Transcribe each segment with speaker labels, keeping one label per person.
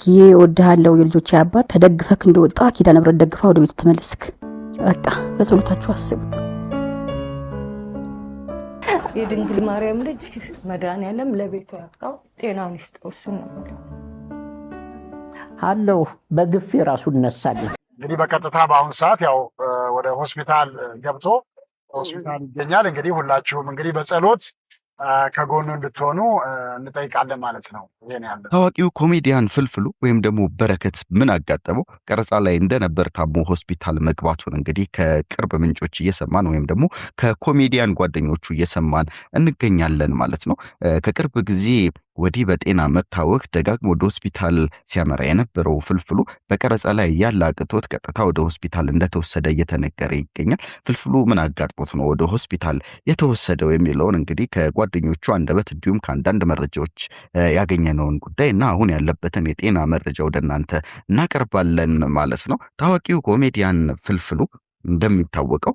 Speaker 1: ኪዬ እወድሃለሁ የልጆቼ አባት ተደግፈክ እንደወጣ ኪዳነ ምሕረት ደግፋ ወደ ቤት ተመለስክ። በቃ በጸሎታችሁ አስቡት።
Speaker 2: የድንግል ማርያም ልጅ መድኃኒዓለም ለቤቱ ያብቃው፣ ጤናውን ይስጠው። እሱ ነው
Speaker 3: አለው በግፍ ራሱ እነሳለሁ።
Speaker 4: እንግዲህ በቀጥታ በአሁኑ ሰዓት ያው ወደ ሆስፒታል ገብቶ ሆስፒታል ይገኛል። እንግዲህ ሁላችሁም እንግዲህ በጸሎት ከጎኑ እንድትሆኑ እንጠይቃለን ማለት ነው። ይሄን ያለ
Speaker 5: ታዋቂው ኮሜዲያን ፍልፍሉ ወይም ደግሞ በረከት ምን አጋጠመው? ቀረጻ ላይ እንደነበር ታሞ ሆስፒታል መግባቱን እንግዲህ ከቅርብ ምንጮች እየሰማን ወይም ደግሞ ከኮሜዲያን ጓደኞቹ እየሰማን እንገኛለን ማለት ነው። ከቅርብ ጊዜ ወዲህ በጤና መታወክ ደጋግሞ ወደ ሆስፒታል ሲያመራ የነበረው ፍልፍሉ በቀረጻ ላይ ያለ አቅቶት ቀጥታ ወደ ሆስፒታል እንደተወሰደ እየተነገረ ይገኛል። ፍልፍሉ ምን አጋጥሞት ነው ወደ ሆስፒታል የተወሰደው የሚለውን እንግዲህ ከጓደኞቹ አንደበት እንዲሁም ከአንዳንድ መረጃዎች ያገኘነውን ጉዳይ እና አሁን ያለበትን የጤና መረጃ ወደ እናንተ እናቀርባለን ማለት ነው። ታዋቂው ኮሜዲያን ፍልፍሉ እንደሚታወቀው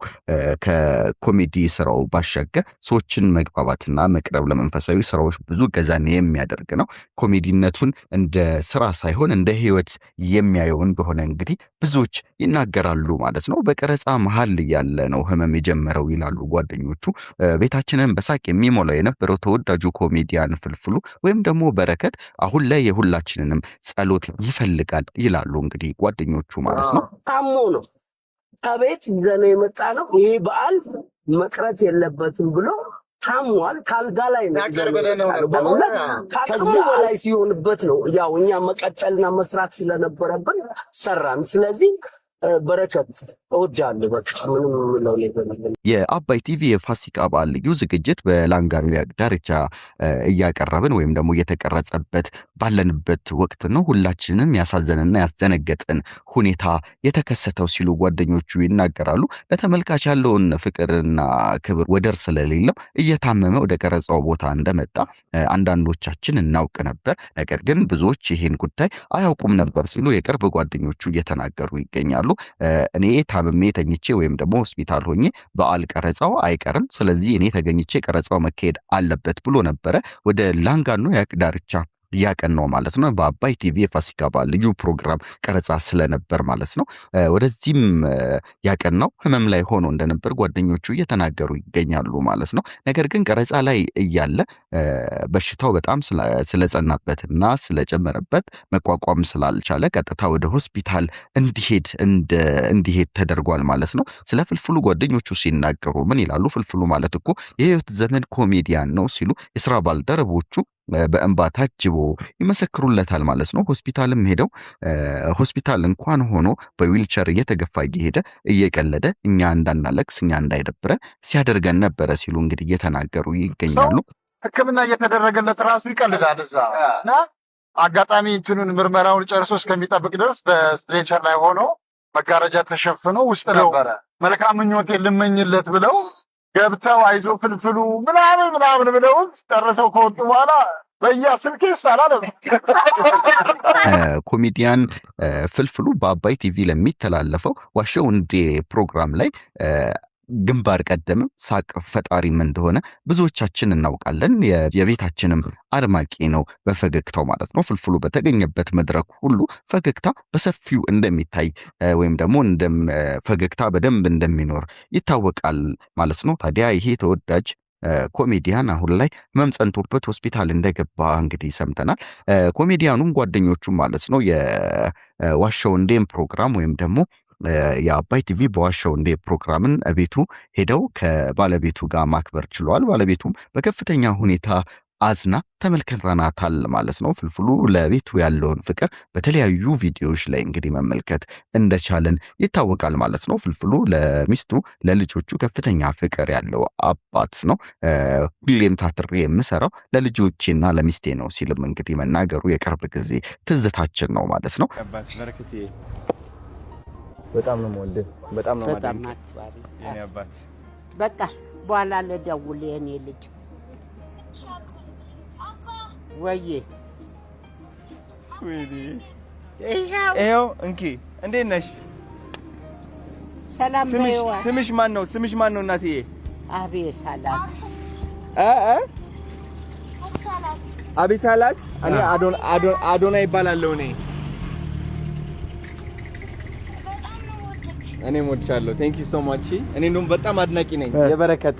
Speaker 5: ከኮሜዲ ስራው ባሻገር ሰዎችን መግባባትና መቅረብ ለመንፈሳዊ ስራዎች ብዙ ገዛን የሚያደርግ ነው። ኮሜዲነቱን እንደ ስራ ሳይሆን እንደ ህይወት የሚያየው እንደሆነ እንግዲህ ብዙዎች ይናገራሉ ማለት ነው። በቀረጻ መሀል ያለ ነው ህመም የጀመረው ይላሉ ጓደኞቹ። ቤታችንን በሳቅ የሚሞላው የነበረው ተወዳጁ ኮሜዲያን ፍልፍሉ ወይም ደግሞ በረከት አሁን ላይ የሁላችንንም ጸሎት ይፈልጋል ይላሉ እንግዲህ ጓደኞቹ ማለት ነው።
Speaker 3: ታሞ ነው ከቤት ይዘነው የመጣ ነው። ይሄ በዓል መቅረት የለበትም ብሎ ታሟል። ካልጋ ላይ ነው ከዚህ በላይ ሲሆንበት ነው ያው እኛ መቀጠልና መስራት ስለነበረብን ሰራን። ስለዚህ በረከት እወዳለሁ። በቃ ምንም ነው ለምን
Speaker 5: የአባይ ቲቪ የፋሲካ በዓል ልዩ ዝግጅት በላንጋኖ ዳርቻ እያቀረብን ወይም ደግሞ እየተቀረጸበት ባለንበት ወቅት ነው ሁላችንም ያሳዘንና ያስደነገጠን ሁኔታ የተከሰተው ሲሉ ጓደኞቹ ይናገራሉ። ለተመልካች ያለውን ፍቅርና ክብር ወደር ስለሌለው እየታመመ ወደ ቀረጻው ቦታ እንደመጣ አንዳንዶቻችን እናውቅ ነበር፣ ነገር ግን ብዙዎች ይሄን ጉዳይ አያውቁም ነበር ሲሉ የቅርብ ጓደኞቹ እየተናገሩ ይገኛሉ። እኔ ታምሜ ተኝቼ ወይም ደግሞ ሆስፒታል ሆኜ በዓል ቀረጻው አይቀርም፣ ስለዚህ እኔ ተገኝቼ ቀረጻው መካሄድ አለበት ብሎ ነበረ ወደ ላንጋኖ ዳርቻ ያቀናው ማለት ነው። በአባይ ቲቪ የፋሲካ በዓል ልዩ ፕሮግራም ቀረጻ ስለነበር ማለት ነው። ወደዚህም ያቀናው ህመም ላይ ሆኖ እንደነበር ጓደኞቹ እየተናገሩ ይገኛሉ ማለት ነው። ነገር ግን ቀረጻ ላይ እያለ በሽታው በጣም ስለጸናበትና ስለጨመረበት መቋቋም ስላልቻለ ቀጥታ ወደ ሆስፒታል እንዲሄድ ተደርጓል ማለት ነው። ስለ ፍልፍሉ ጓደኞቹ ሲናገሩ ምን ይላሉ? ፍልፍሉ ማለት እኮ የህይወት ዘመን ኮሜዲያን ነው ሲሉ የስራ ባልደረቦቹ በእንባ ታጅቦ ይመሰክሩለታል ማለት ነው። ሆስፒታልም ሄደው ሆስፒታል እንኳን ሆኖ በዊልቸር እየተገፋ እየሄደ እየቀለደ እኛ እንዳናለቅስ እኛ እንዳይደብረን ሲያደርገን ነበረ ሲሉ እንግዲህ እየተናገሩ ይገኛሉ።
Speaker 4: ሕክምና እየተደረገለት ራሱ ይቀልዳል እዛ እና አጋጣሚ እንትኑን ምርመራውን ጨርሶ እስከሚጠብቅ ድረስ በስትሬቸር ላይ ሆኖ መጋረጃ ተሸፍኖ ውስጥ ነበረ። መልካም ምኞቴን ልመኝለት ብለው ገብተው አይዞ ፍልፍሉ ምናምን ብለው ጨርሰው ከወጡ በኋላ በየስልኬ ሳላለ
Speaker 5: ኮሜዲያን ፍልፍሉ በአባይ ቲቪ ለሚተላለፈው ዋሸው እንዴ ፕሮግራም ላይ ግንባር ቀደምም ሳቅ ፈጣሪም እንደሆነ ብዙዎቻችን እናውቃለን። የቤታችንም አድማቂ ነው በፈገግታው ማለት ነው። ፍልፍሉ በተገኘበት መድረክ ሁሉ ፈገግታ በሰፊው እንደሚታይ ወይም ደግሞ ፈገግታ በደንብ እንደሚኖር ይታወቃል ማለት ነው። ታዲያ ይሄ ተወዳጅ ኮሜዲያን አሁን ላይ ህመም ጸንቶበት ሆስፒታል እንደገባ እንግዲህ ሰምተናል። ኮሜዲያኑም ጓደኞቹም ማለት ነው የዋሸው እንዴም ፕሮግራም ወይም ደግሞ የአባይ ቲቪ በዋሸው እንዴ ፕሮግራምን ቤቱ ሄደው ከባለቤቱ ጋር ማክበር ችሏል። ባለቤቱም በከፍተኛ ሁኔታ አዝና ተመልክተናታል ማለት ነው። ፍልፍሉ ለቤቱ ያለውን ፍቅር በተለያዩ ቪዲዮዎች ላይ እንግዲህ መመልከት እንደቻለን ይታወቃል ማለት ነው። ፍልፍሉ ለሚስቱ ለልጆቹ ከፍተኛ ፍቅር ያለው አባት ነው። ሁሌም ታትሬ የምሰራው ለልጆቼና ለሚስቴ ነው ሲልም እንግዲህ መናገሩ የቅርብ ጊዜ ትዝታችን ነው ማለት ነው።
Speaker 6: በጣም ነው የምወድህ፣ በጣም ነው የማደንቅህ የኔ አባት።
Speaker 3: በቃ በኋላ ልደውል የኔ ልጅ ወይዬ
Speaker 6: ይኸው እንኪ እንዴት ነሽ?
Speaker 3: ሰላም ነው።
Speaker 6: ስምሽ ማን ነው? ስምሽ ማን ነው እናትዬ?
Speaker 3: አቤት ሰላት
Speaker 6: አቤት ሰላት። እኔ አዶና ይባላለሁ እኔ እኔም ወድሻለሁ ቴንክ ዩ ሶ ማች እኔ እንደውም በጣም አድናቂ ነኝ የበረከት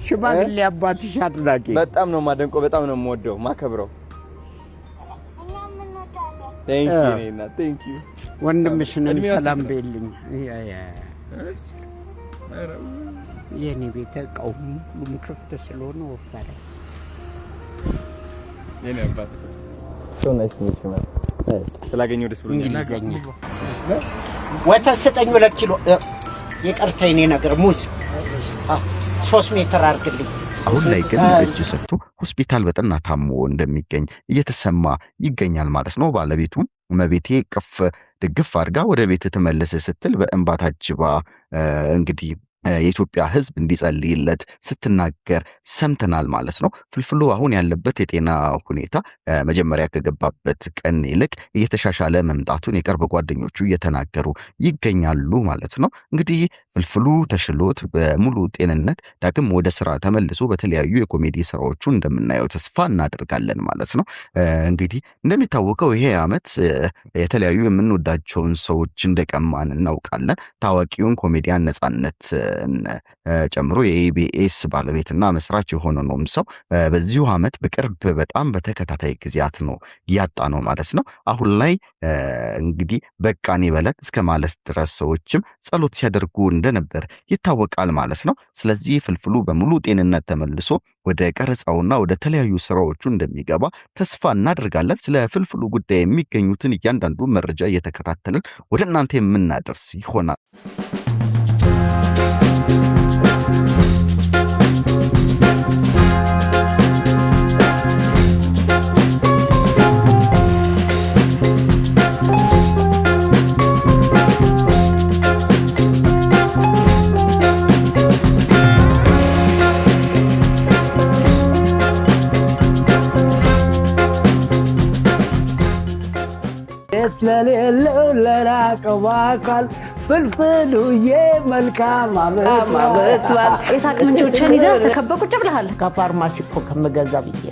Speaker 7: ሽማግሌ አባትሽ አድናቂ
Speaker 6: በጣም ነው ማደንቆ በጣም ነው የምወደው ማከብረው ቴንክ ዩ ኔና ቴንክ ዩ
Speaker 7: ወንድምሽንም ሰላም በይልኝ የኔ ቤተ ቀውም ሁሉም ክፍት ስለሆነ ወፈረ
Speaker 6: የኔ አባት ሶ ናይስ ቱ ሚ ስላገኘው ደስ ብሎኛል
Speaker 7: እንግሊዘኛ ወተት ስጠኝ 2 ኪሎ ይቅርታ የኔ ነገር ሙዝ 3 ሜትር አድርግልኝ
Speaker 5: አሁን ላይ ግን እጅ ሰጥቶ ሆስፒታል በጠና ታሞ እንደሚገኝ እየተሰማ ይገኛል ማለት ነው። ባለቤቱ መቤቴ ቅፍ ድግፍ አድርጋ ወደ ቤት ተመለሰ ስትል በእንባ ታጅባ እንግዲህ የኢትዮጵያ ሕዝብ እንዲጸልይለት ስትናገር ሰምተናል ማለት ነው። ፍልፍሉ አሁን ያለበት የጤና ሁኔታ መጀመሪያ ከገባበት ቀን ይልቅ እየተሻሻለ መምጣቱን የቅርብ ጓደኞቹ እየተናገሩ ይገኛሉ ማለት ነው። እንግዲህ ፍልፍሉ ተሽሎት በሙሉ ጤንነት ዳግም ወደ ስራ ተመልሶ በተለያዩ የኮሜዲ ስራዎቹ እንደምናየው ተስፋ እናደርጋለን ማለት ነው። እንግዲህ እንደሚታወቀው ይሄ ዓመት የተለያዩ የምንወዳቸውን ሰዎች እንደቀማን እናውቃለን። ታዋቂውን ኮሜዲያን ነጻነት ጨምሮ የኢቢኤስ ባለቤትና መስራች የሆነው ሰው በዚሁ ዓመት በቅርብ በጣም በተከታታይ ጊዜያት ነው ያጣ ነው ማለት ነው። አሁን ላይ እንግዲህ በቃን ይበለን እስከ ማለት ድረስ ሰዎችም ጸሎት ሲያደርጉ እንደነበር ይታወቃል ማለት ነው። ስለዚህ ፍልፍሉ በሙሉ ጤንነት ተመልሶ ወደ ቀረጻውና ወደ ተለያዩ ስራዎቹ እንደሚገባ ተስፋ እናደርጋለን። ስለ ፍልፍሉ ጉዳይ የሚገኙትን እያንዳንዱ መረጃ እየተከታተልን ወደ እናንተ የምናደርስ ይሆናል።
Speaker 3: ለሌለው ለራቀው አካል ፍልፍሉዬ መልካም አመት ባል
Speaker 1: የሳቅ ምንጮችን ይዘህ ተከበህ ቁጭ ብለሃል።
Speaker 3: ከፋርማሲ እኮ ከመገዛ ብዬ